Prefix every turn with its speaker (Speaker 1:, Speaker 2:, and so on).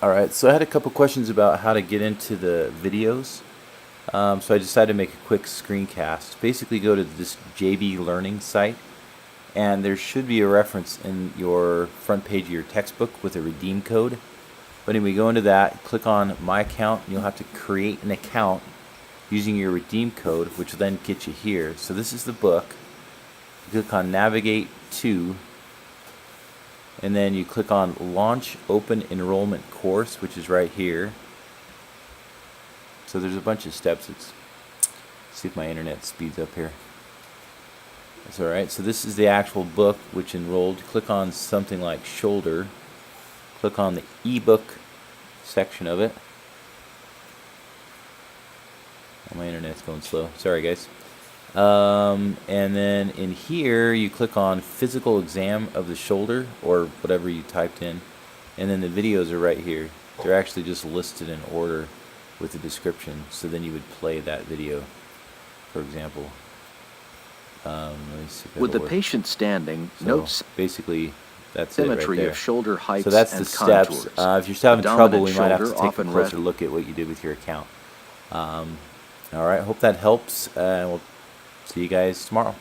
Speaker 1: Alright, so I had a couple questions about how to get into the videos. So I decided to make a quick screencast. Basically go to this JB Learning site, and there should be a reference in your front page of your textbook with a redeem code. But anyway, go into that, click on My Account, and you'll have to create an account using your redeem code, which will then get you here. So this is the book. You click on Navigate to, and then you click on Launch Open Enrollment Course, which is right here. So there's a bunch of steps. Let's see if my internet speeds up here. That's alright. So this is the actual book which enrolled. Click on something like shoulder. Click on the ebook section of it. Oh, my internet's going slow. Sorry guys. And then in here you click on physical exam of the shoulder, or whatever you typed in, and then the videos are right here. They're actually just listed in order with the description, so then you would play that video, for example. Let me see if
Speaker 2: With the
Speaker 1: it'll work.
Speaker 2: patient standing,
Speaker 1: So
Speaker 2: note
Speaker 1: basically that's it right
Speaker 2: symmetry
Speaker 1: there.
Speaker 2: of shoulder heights
Speaker 1: So that's
Speaker 2: and
Speaker 1: the steps.
Speaker 2: contours.
Speaker 1: If you're still having
Speaker 2: The
Speaker 1: trouble, we
Speaker 2: dominant
Speaker 1: might have to
Speaker 2: shoulder
Speaker 1: take a
Speaker 2: often
Speaker 1: closer
Speaker 2: rests-
Speaker 1: look at what you did with your account. Alright, hope that helps, and we'll see you guys tomorrow.